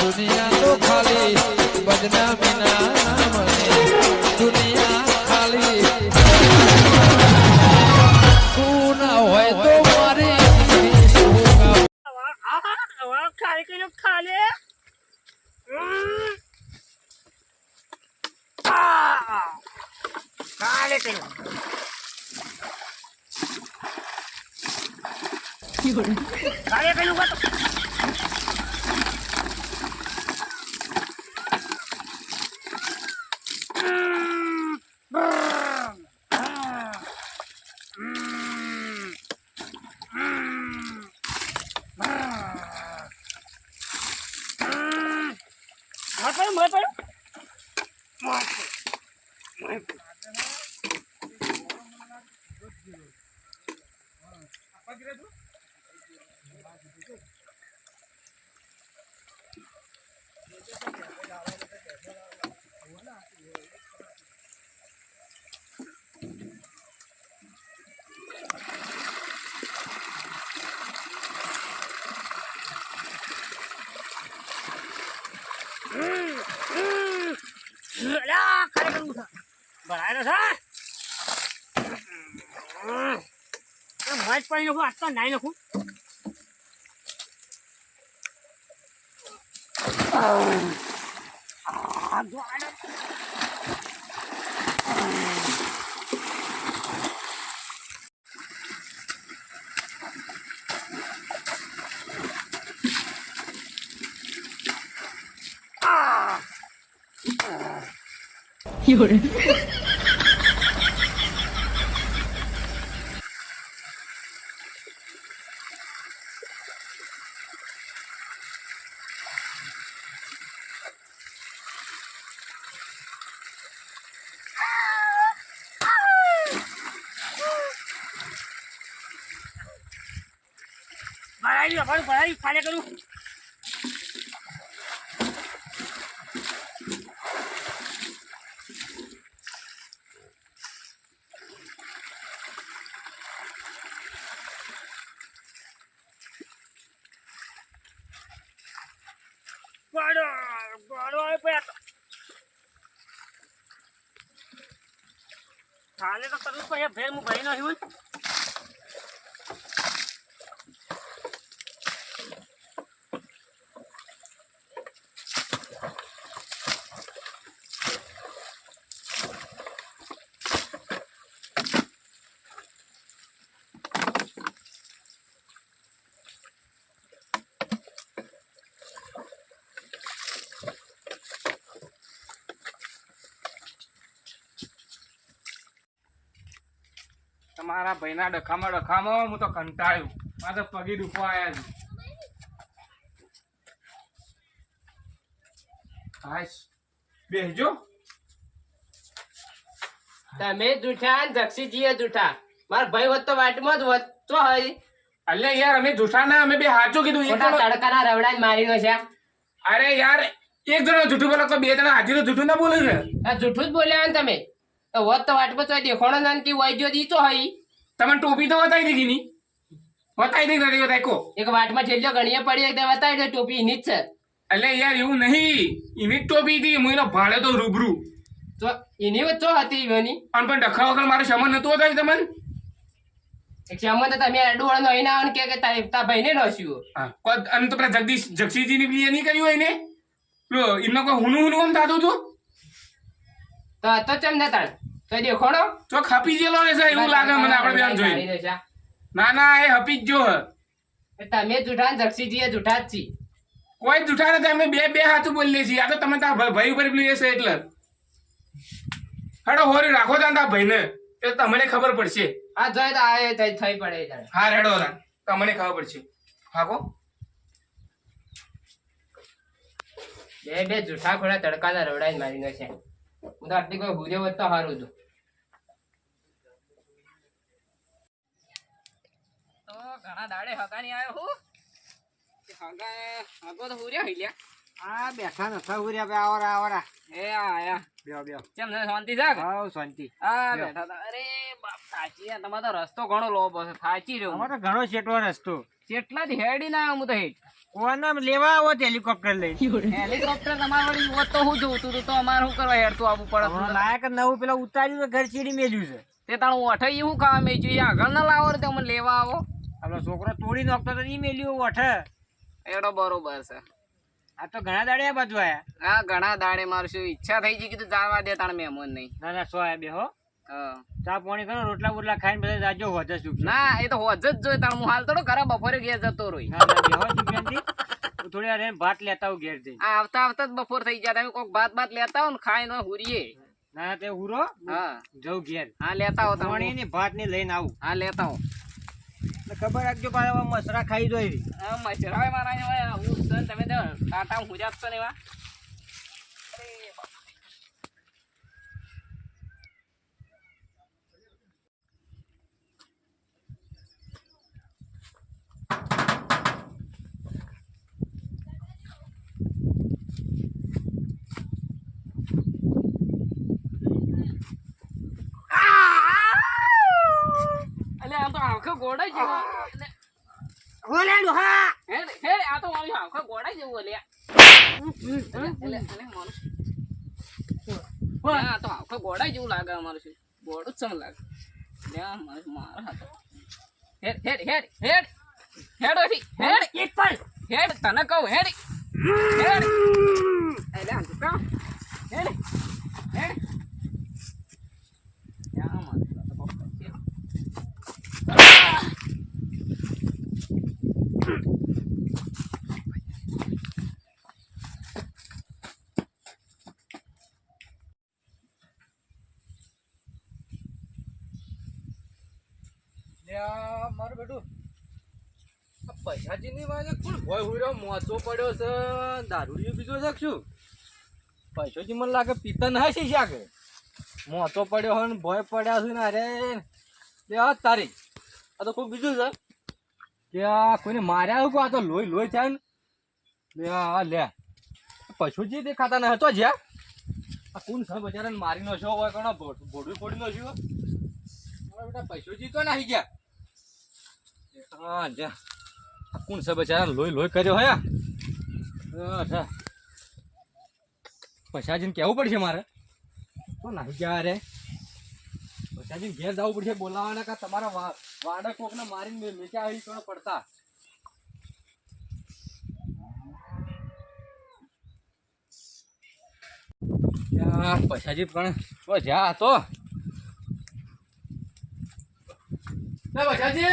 दुनिया तो खाली बदनामी नाम ने दुनिया खाली तू ना होय तो मारे खाली किलो खाले खाले किलो खाले किलो का मज पड़ी नको आता नहीं नको बढ़ाई खाले करूं बड़ो बड़ो है पे खाले तो करूं पे फिर मु भाई नहीं हूं તમારા ભાઈના ડખામાં હું તો કંટાળ્યું મારે તો પગે દુખવા આવ્યા છે હાશ બેસજો તમે જૂઠા ને જક્ષીજીએ જૂઠા મારા ભાઈ હોત તો વાટમાં જ હોત તો હઈ અલ્યા યાર અમે જૂઠા ના અમે બે સાચું કીધું એક મોટા જણો તડકાના રવડા જ મારીનો છે અરે યાર એક જણો જૂઠું બોલો તો બે જણા હાથી તો જૂઠું ના બોલે છે આ જૂઠું જ બોલ્યા ને તમે તો હોત તો વાટમાં તો દેખોણો ના કે વાઈ જો દી તો હઈ તમે ટોપી તો બતાવી દીધી ની બતાવી દી નથી બતાવી કો એક વાટમાં છેલ્લો ગણીએ પડી એક બતાવી દે ટોપી એની જ છે એટલે યાર એવું નહીં એની જ ટોપી હતી હું એનો ભાડે તો રૂબરૂ તો એની વચ્ચો હતી એની અને પણ ડખા વગર મારે સમજ નતું બતાવી તમને એક સામાન તો તમે અડુવાળો નો અહીં આવો ને કે તા ભાઈને નોસ્યું હા અને તો પેલા જગસીજી ની પેલી નહીં કર્યું એને પેલો એમને કોઈ હુનું આમ થતું હતું તો ચમ ના તાણ તો દેખોણો તો ખપી ગયેલો હશે એવું લાગે મને આપણે બેન જોઈ ના ના એ હપી જ જો તમે જૂઠા ને જક્ષીજીએ જૂઠા જ છી કોઈ જૂઠા નથી અમે બે હાથું બોલીએ છીએ આ તો તમે તારા ભાઈ ઉપર પેલું હશે એટલે હેડો હોરી રાખો તારા ભાઈને એ તમને ખબર પડશે હા જોઈ તો આ થઈ પડે જાણે હા રેડો તમને ખબર પડશે હાકો બે જૂઠા ખોડા તડકાના રવડાઈ મારીનો છે હું તો આટલી કોઈ ભૂર્યો હોત તો સારું હતું તો ઘણા દાડે હગાની આવ્યો હું હગો તો ભૂર્યો હઈ લ્યા આ બેઠા નથા ઉર્યા બે આવરા આવરા એ આયા બેહો બેહો કેમ ને શાંતિ છે હાઉ શાંતિ આ બેઠા હતા અરે બાપ થાચી ગયા તમારો તો રસ્તો ઘણો લોબો છે થાચી રહ્યો અમાર તો ઘણો શેટવો રસ્તો કેટલા થી હેડી ના હું તો હેડ કોને લેવા આવો હેલિકોપ્ટર લઈને હેલિકોપ્ટર તમારે વળી હોત તો હું જોઉં તું તો અમારે શું કરવા હેડતું આવવું પડે હમણાં લાયક જ નવું પેલા ઉતાર્યું તો ઘર ચીડી મેલ્યું છે તે તારું અઠાઈ શું ખાવા મેચ્યું એ આગળ ના લાવો તો મને લેવા આવો આપડો છોકરો તોડી નાખતો તો ઈ મેલ્યું ઓઠે એડો બરોબર છે આ તો ઘણા દાડે આ બાજુ આયા હા ઘણા દાડે મારું શું ઈચ્છા થઈ ગઈ કીધું જવા દે તાણ મહેમાન નહીં ના ના સો આયા બે હો હા. ચા પાણી કરો રોટલા બોટલા ખાઈને બધા જાજો હોજે સુખ ના એ તો હોજ જ જોઈએ તાણ હું હાલ થોડો ઘરે બપોરે ઘેર જતો રહી ના ના બેહો સુખેનથી. હું થોડી વાર રહીને ભાત લેતા આવું ઘેર જઈને. આ આવતા આવતા જ બપોર થઈ જાય તમે કોક ભાત લેતા હો ને ખાઈને હુરીએ ના ના તે હુરો હા જઉં ઘેર હા લેતા હો પાણી તમે ને ભાત ને લઈને આવું હા લેતા હો એટલે ખબર રાખજો પાછા મસરા ખાઈ જોઈ રહી હા મચરાવે મારા હું તમે તો ટાટા હું જાત ને એવા અલે આ તો આખો ગોડા જેવો ઓલેલું હા હેડ હેડ આ તો મારી આખો ગોડા જેવો લે અલે મારું આ તો આખો ગોડા જેવું લાગે અમારું છે ગોડું જ સમ લાગે લે મારા હાથો હેડ હેડ હેડ હેડ હેડ ઓથી હેડ એક પર હેડ તને કહું હેડ હેડ અલે આ તો કહું હેડ હેડ યા મારું મારું બેટું પૈસાજીની વાજે કોણ ભય હુર્યો મોચો પડ્યો છે દારૂડિયો બીજો છે શું પૈસોજી મને લાગે પિતા ના છે શાકે મોચો પડ્યો હોય ને ભય પડ્યા છે ને અરે લે આ તારી આ તો કોઈ બીજું છે કે આ કોઈને માર્યા હોય આ તો લોહી લોહી થાય ને લે આ લે પશુજી દેખાતા ન હતો જ્યાં આ કોણ છે બચારાને મારી નો છો હોય કોણ ભોડું ફોડી નો છો મારા બેટા પશુજી તો નાહી ગયા હા જા કોણ છે બચારા લોહી લોહી કર્યો હે અચ્છા પૈસાજીને કહેવું પડશે મારે તો નાહી ગયા રે પૈસાજીને ઘેર જવું પડશે બોલાવાના કા તમારા વાડા કોકને મારીને મેચ્યા આવી તો પડતા પૈસાજી પણ તો જા તો પૈસાજી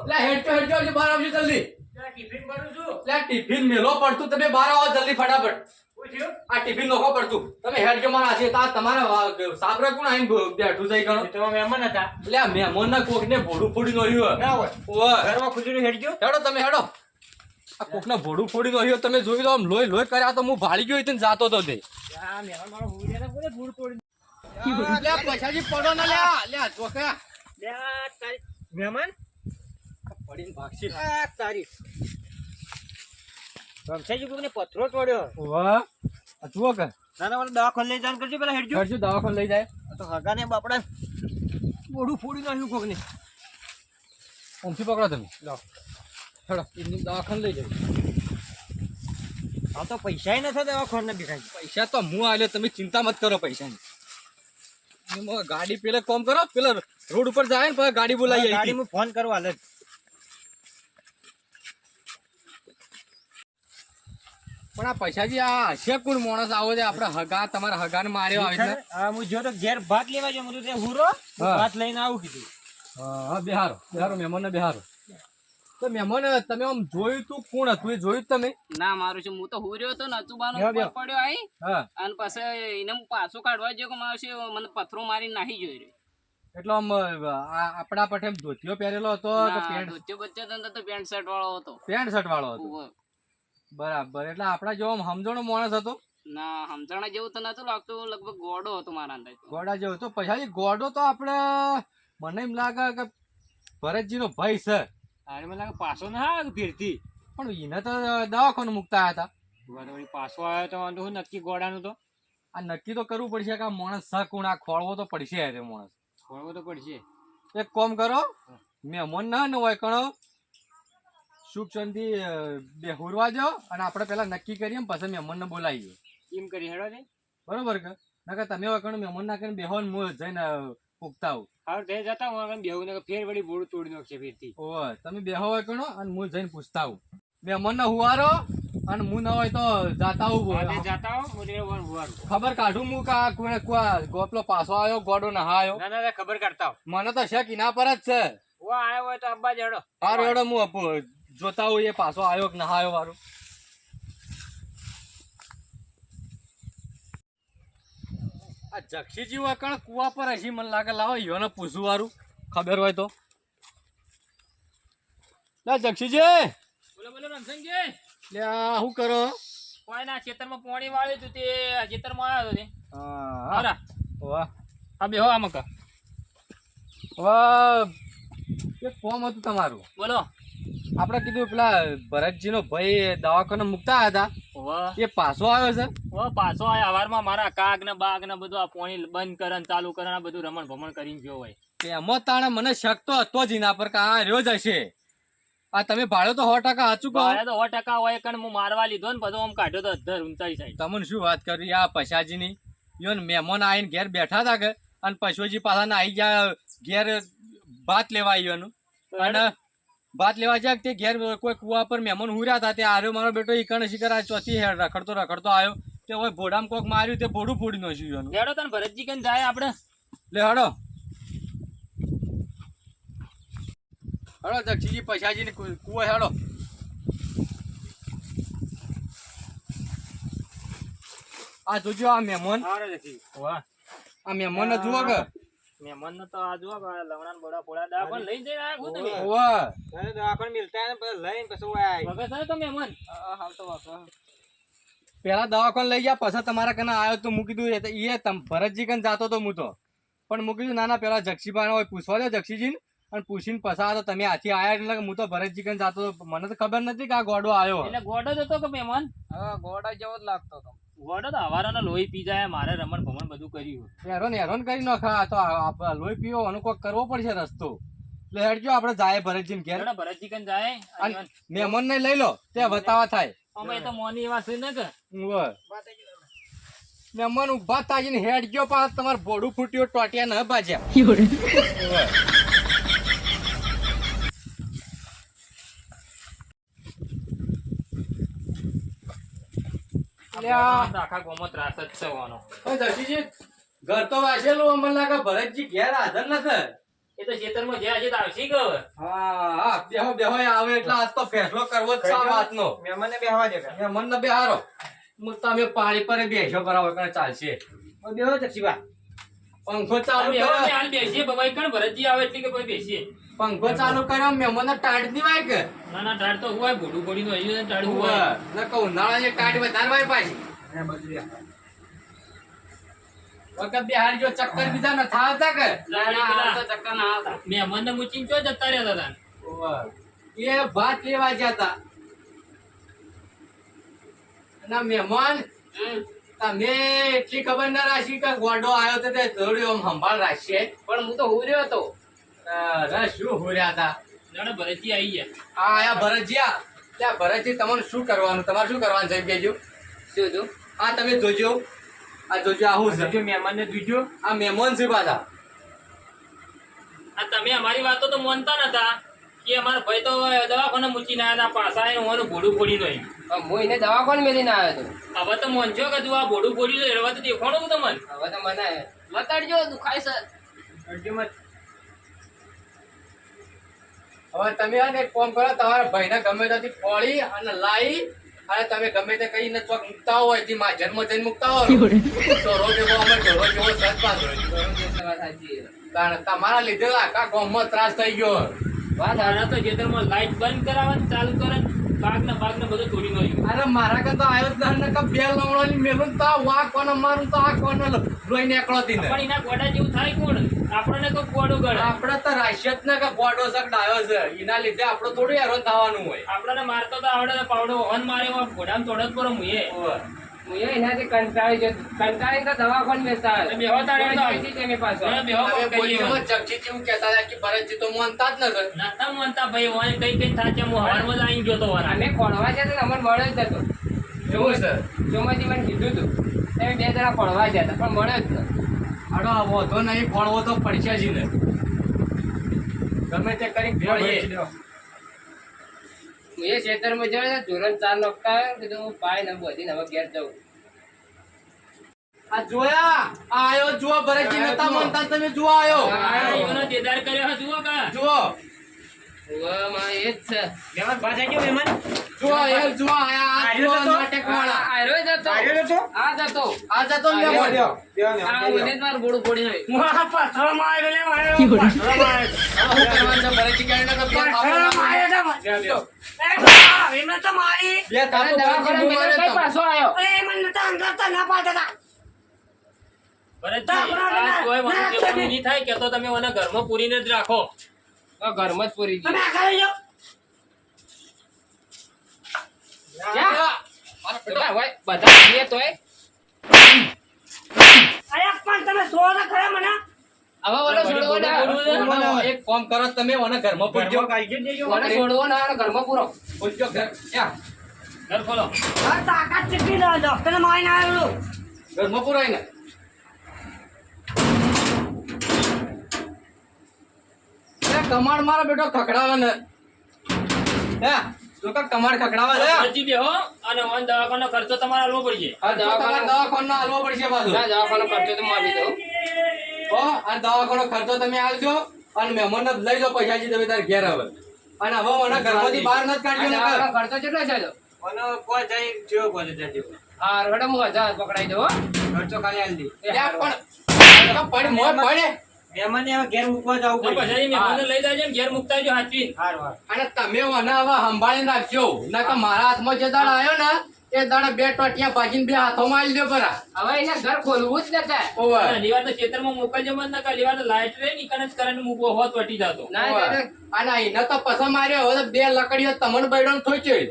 લે હેડજો બહાર આવજો જલ્દી ટિફિન કરું છું લે ટિફિન મેલો પડતું તમે બહાર આવો જલ્દી ફટાફટ શું થયું આ ટિફિન નોખો પડતું તમે હેડજો મારા છે તા તમારા સાબરા કોણ આઈને બેઠું જાય ગણો તો મહેમાન હતા લે મહેમાન ના કોક ને ભોડું ફોડી નોર્યું ના હોય ઓય ઘરમાં ખુજરી હેડજો હેડો તમે હેડો આ કોક ના ભોડું ફોડી નોર્યું તમે જોઈ લો આમ લોહી લોહી કર્યા તો હું ભાળી ગયો એટલે જાતો તો તે આ મહેમાન મારો હુરિયા કોને ભૂડ તોડી લે પૈસાજી પડો ને લે ચોકા લે આ તારી મહેમાન પડીને ભાગશે આ તારી રમસાજી કોઈને પથરો તોડ્યો વાહ આ જુઓ કે નાના વાળા દવાખાને લઈ જવાનું કરજો પેલા હેડજો હેડજો દવાખાને લઈ જાય આ તો હગાને બાપડા બોડું ફોડી નાખ્યું કોકને ઓમથી પકડો તમે લો હેડો એમની દવાખાને લઈ જાય આ તો પૈસા નથી દવાખાને દેખાય પૈસા તો હું આલ્યો તમે ચિંતા મત કરો પૈસાની એમાં ગાડી પેલા કોમ કરો પેલા રોડ ઉપર જાય ને પછી ગાડી બોલાવી ગાડી હું ફોન કરવા હાલ જ પણ આ પૈસાજી આ હશે કોણ માણસ આવો છે આપણે હગા તમારા હગાને માર્યો આવી રીતે હા હું જો તો ઘેર ભાત લેવા જાઉં હું તો ત્યાં હુરો હા. ભાત લઈને આવું કીધું હા બેહારો બેહારો મહેમાનને બેહારો તો મહેમાન તમે આમ જોયું તું કોણ હતું એ જોયું તમે ના મારું છે હું તો હુર્યો હતો ને અચુબાનો બેહો, બેહો. પડ્યો આઈ હા અને પછી એને હું પાછો કાઢવા ગયો કે મારું છે મને પથરો મારી નાહી જોઈ રહ્યો એટલે આમ આપણા પટે એમ ધોતિયો પહેરેલો હતો કે પેન્ટ ધોત્યો બચ્ચો હતો તો પેન્ટ શર્ટ વાળો હતો પેન્ટ શર્ટ વાળો હતો ઉવ્વ. બરાબર એટલે આપણા જેવો આમ સમજણો માણસ હતો ના સમજણા જેવું તો નતું લાગતું લગભગ ગોડો હતો મારા અંદર ગોડા જેવો તો પછાડી ગોડો તો આપણે મને એમ લાગે કે ભરતજીનો ભાઈ છે અરે મને લાગે પાછો ના આવે ભીડથી પણ એને તો દવાખાને મુકતા હતા વળી પાછો આવ્યો તો વાંધો શું નક્કી ગોડાનું તો આ નક્કી તો કરવું પડશે કે આ માણસ સકુણ આ ખોળવો તો પડશે આ માણસ ખોળવો તો પડશે એક કામ કરો મહેમાન ના હોય કણો સુખ શાંતિ બેહુરવા દો અને આપણે પેલા નક્કી કરીએ ને પછી મહેમાનને બોલાવીએ એમ કરી હેડો ને બરોબર કે નકર તમે વખત મહેમાન ના કરીને બેહો ને હું જઈને પૂગતા આવું હારું તે જતા હું આગળ બેહું ને ફેર વળી બોરું તોડી નાખશે ફેરથી ઓય તમે બેહો હોય કણો અને હું જઈને પૂછતા આવું મહેમાનને હુવારો અને હું ના હોય તો જાતા આવું હા, તે જાતા હો મોટી હુવારું. ખબર કાઢું હું કા કોઈ ગોપલો પાછો આવ્યો ગોડો ના આવ્યો ના ના ખબર કાઢતા હો. મને તો શક ઇના પર જ છે ઓ આયો હોય તો અબ્બા જ હેડો. હારું હેડો હું જોતા હું એ પાછો આવ્યો કે ના આવ્યો વારું આ જક્ષીજી વકણ કુવા પર હજી મને લાગે લાવો યોને પૂછવું વારું ખબર હોય તો લે જક્ષીજી બોલો બોલો રમસંગજી. લે આ શું કરો કોઈ ના ખેતરમાં પાણી વાળ્યું હતું તે ખેતરમાં આવ્યો હતો તે. હા હારા. વાહ આ બેહો આ મકા. વાહ એક ફોર્મ હતું તમારું બોલો. આપણે કીધું પેલા ભરતજીનો ભાઈ દવાખાને મુકતા હતા વાહ એ પાછો આવ્યો છે ઓ પાછો આયા હવારમાં મારા કાગ ને બાગ ને બધું આ પાણી બંધ કરે ને ચાલુ કરે ને આ બધું રમણ ભમણ કરીને ગયો હોય. એમાં તાણે મને શક તો હતો જ એના પર કે આ રહ્યો જ હશે આ તમે ભાડો તો 100% સાચું કહો ભાડે તો 100% હોય કણ હું મારવા લીધો ને બધો આમ કાઢ્યો તો અધર ઊંચાઈ સાઈડ. તમને શું વાત કરી આ પશાજીની યો મહેમાન આવીને ઘેર બેઠા હતા કે અને પશુજી પાછા ના આવી ગયા ઘેર ભાત લેવા આવ્યો અને ભાત લેવા જાય તે ઘેર કોઈ કુવા પર મહેમાન હુર્યા હતા તે આર્યો મારો બેટો ઈકણ શિખર આ ચોથી હેડ રખડતો આવ્યો તે હવે ભોડામાં કોક માર્યું તે ભોડું ફોડી નાખ્યું એનું લેડો તને ભરતજી કઈ જાય આપણે. લે હડો હડો દક્ષીજી પશાજી ને કુવો હેડો આ જોજો આ મહેમાન હારે જતી. વાહ આ મહેમાન ને જુઓ કે મહેમાન તો આ જો લવણા બોડા પોડા દા પણ લઈ જઈને આયા હું તમે ઓવા અરે દવાખાને મિલતા ને પછી લઈને પછી ઓય આય. વગર છે તો મહેમાન હાલ તો વાપરા. પેલા દવાખાને લઈ ગયા પછી તમારા કને આવ્યો તો મૂકી દીધું એ ભરતજી કને જાતો તો હું તો પણ મૂકી દીધું ના પેલા જક્ષીભાઈ હોય પૂછવા દો જક્ષીજી અને પૂછીને પસા તો તમે હાથી આયા એટલે હું તો ભરતજી કને જાતો મને તો ખબર નથી કે આ ગોડો આવ્યો એટલે ગોડો જ હતો કે મહેમાન? હા ગોડા જેવો જ લાગતો હતો. ગોડો તો હવારાનો લોહી પી જાય મારે રમણ ભમણ બધું કર્યું. હેરોન કરી નાખા તો લોહી પીવો અને કોક કરવો પડશે રસ્તો એટલે હેડજો આપણે જાય ભરતજી ને ઘેર લેડો ભરતજી કન જાય. અને મહેમાન ને લઈ લો તે બતાવા થાય અમે તો મોની એવા છે ને કે મહેમાન ઉભા તાજીને હેડ ગયો પાછ તમારે ભોડું ફૂટ્યું ટોટિયા ન બાજ્યા આખા ગોમો ત્રાસ જ છે વાનો. ઘર તો વાસેલું અમને લાગે ભરતજી ઘેર હાજર નથી એ તો ખેતરમાં જ્યાં છે તો આવશે કે હવે. હા બેહો આવે એટલે આજ તો ફેસલો કરવો જ છે આ વાતનો મહેમાનને બેહવા દે કાકા. મહેમાન ને બેહારો તમે પાણી પર બેસો કરાવો એટલે ચાલશે બેહો જક્ષીબા. પંખો ચાલુ અમે કર્યો હવે હાલ બેસીએ બબાઈ કણ ભરતજી આવે એટલે કે ભાઈ બેસીએ. પંખો ચાલુ કર્યો મહેમાન ને ટાઢ ની વાય કે ના ના ટાળ તો હોય ભોડું પડી નું અહીં ટાળ હોય. ન કહું ઉનાળા ટાઢ વધારે વાય પાછી હે બદલી. વખત બિહાર જો ચક્કર બીજા ન થાવતા કે ચક્કર ના આવતા. મહેમાન ને મૂકીને ચો જતા રહેતા હતા. એ ભાત લેવા જતા ના મહેમાન તમે એટલી ખબર ના રાખી કે ગોડો આવ્યો તો તે થોડી આમ સંભાળ રાખશે પણ હું તો હુર્યો હતો. અરે શું હોર્યા હતા લેડો ભરતજી આવી ગયા. આ આયા ભરતજીયા ત્યાં ભરતજી તમારે શું કરવાનું તમારે શું કરવાનું છે એમ કહેજો શું હતું? આ તમે જોજો આ જોજો આ હું છે મહેમાનને જોજો. આ મહેમાન છે પાછા આ તમે અમારી વાતો તો માનતા નતા કે અમારા ભાઈ તો દવાખાને મૂકીને આવ્યા હતા પાછા આવીને હોવાનું ભોડું ફોડી નહીં. હું એને દવાખાને મેલીને આવ્યો હતો. હવે તો મોનજો કે તું આ ભોડું ફોડી દો એવા તો દેખાણું તમને હવે તો મને બતાડજો દુખાય છે. હવે તમે આ ને એક કામ કરો તમારા ભાઈને ગમે ત્યાંથી ફોડી અને લાવી અને તમે ગમે તે કહીને ચોક મૂકતા હોય એથી માં જન્મ જઈને મૂકતા હોય ઢોરો જેવો અમે ઢોરો જેવો સજ પાછો કારણ તમારા લીધે આખા ગામમાં ત્રાસ થઈ ગયો તારા તો ખેતરમાં લાઈટ બંધ કરાવવાનું ચાલુ કરે બાગ ને બધું તોડી નાખ્યું. અરે મારા કરતા આવ્યો જ ને કે બે લમણોની મેલું તો આ વાહ કોને મારું તો આ કોને લોહી નીકળો તી ને પણ એના ગોડા જેવું થાય કોણ? આપણને તો ગોડું ગળે. આપણે તો રાશિયત ને કે ગોડો સક ડાયો છે એના લીધે આપણે થોડું હેરાન થવાનું હોય આપણને મારતો તો આવડે તો પાવડો હન મારે ઘોડામાં તોડત પર હું એ હું એનાથી કંટાળી જતો. કંટાળીને તો દવાખાને બેસતા તમે બેહો તારે તો. પૈસા તેની પાસે. તમે બેહો હવે કોક કરીએ. બોલીઓમાં જગજી જેવું કહેતા હતા કે ભરતજી તો માનતા જ નથી. નતા માનતા ભાઈ હોય કઈ કઈ થાચે હું હવારમાં જ આઈ ગયો તો વાળા અમે ખોળવા જતા ને અમને મળ્યો જ નતો. એવું છે ચોમાજી મને કીધું હતું તમે 2 જણા ખોળવા જતા પણ મળ્યો જ નતો. આડો આ વાંધો નહીં ભણવો તો પડશે જ ને ગમે તે કરી ભણીએ. હું એ ખેતરમાં જયો ને ધોરણ 4 નોખતા આવ્યો કીધું પાય ને બધી હવે ઘેર જવું. આ જોયા આ આયો જુઓ ભરતજી નતા માનતા તમે જુઓ આયો એનો દેદાર કર્યો હે જુઓ કા જુઓ ઉવા માં એ જ છે. મહેમાન પાછા ગયો મહેમાન જુઓ યાર જુઓ આયા આ જુઓ નાટક વાળા આ રહ્યો જતો. આ જતો. આ જતો ને આ બોલ્યો આ ઉદે મારું બોડું ફોડી નાખ્યું. મુવા પાછળમાં આવ્યો લે માર્યો પાછળમાં આવ્યો શું કરવાનું છે ભરતજી કરીને તો બે પાછળમાં આવ્યો થાપો છે એમને તો મારી બે થાપો દવાખાને ભરતજી મેં કઈ પાછો આવ્યો. એ મને નતા અંદર તો ના પાડતા હતા ભરતજી આ કોઈ મને જેવું નહીં થાય કે તો તમે મને ઘરમાં પૂરીને જ રાખો તો ઘરમાં જ પૂરી ગઈ. તમે આખા લઈ જાઓ ક્યાં? બધા હોય, બધા જઈએ તોય. અરે પણ તમે સોળો ખરા મને હવે ઓલો છોડવો ના. એક કામ કરો તમે મને ઘરમાં પૂછજો ઓલો છોડવો ના અને ઘરમાં પૂરો. પૂછજો ઘર ક્યાં ઘર ખોલો તાકાત કેટલી ડોક્ટર મારીને આવેલું. ઘરમાં પુરાય ને કમાડ મારો બેટો ખકડાવે ને હે તો કા કમાડ ખકડાવે છે ભરતજી બેહો અને ઓન દવાખાનો ખર્ચો તમારે આલવો પડશે આ દવાખાનો આલવો પડશે પાછું ના દવાખાનો ખર્ચો તો હું આપી દઉં. હો આ દવાખાનો ખર્ચો તમે આલજો અને મહેમાનને લઈ જાઓ પૈસાજી તમે તાર ઘેર આવે અને હવે મને ઘરમાંથી બહાર નથી આ કાઢ્યો દવાખાનો નકર ખર્ચો કેટલો છે તો? હા રોડે હું 1000 પકડાઈ દઉં હો. ત્યાં પણ મોય પડે તો પછી મહેમાનને લઈ જાજો ને ઘેર મુકતા આવજો હાચવી અને તમે મને હવે સંભાળીને રાખજો નકર મારા હાથમાં જે દાડ આવ્યો ને એ દાડે બે ટોટિયા ભાજીને બે હાથોમાં આલી દો પરા હવે એને ઘર ખોલવું જ નતા. ઓવે લીવાર તો ખેતરમાં મોકલજો મત ના લીવાર તો લાઈટ રે ની કનેક્ટ કરીને મૂકવો હોત વટી જતો ના ઓવે. એ અને એને તો પસંદ માર્યો હવે તો બે લકડીઓ તમને બૈડો થોચી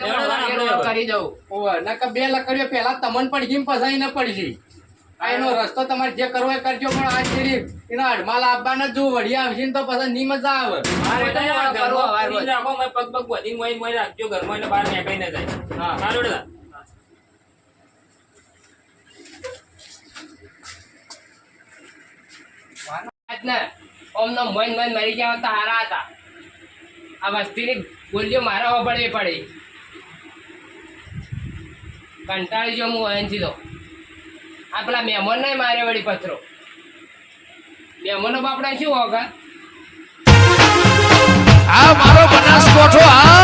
તો હું કરી દઉં. ઓવે નકર બે લકડીઓ પહેલા તમને પડી પસાઈ ન પડી આ એનો રસ્તો તમારે જે કરવો એ કરજો પણ આ શેરી એના અડમાલ આપવાના જો વળી આવશે ને તો પછી ની મજા આવે રાખો મેં પગ પગ વધી મોય મોય રાખજો ઘરમાં એટલે બહાર નીકળી ન જાય હા. સારું દાદા આજના ઓમનો મન મારી ગયા તો હારા હતા. આ વસ્તીની બોલીઓ મારા હોબળવી પડી. કંટાળી જો હું અહીંથી તો આ પેલા મહેમાન નહીં મારે વળી પથરો મહેમાનો બાપડા શું હોગા આ મારો બનાસકોઠો આ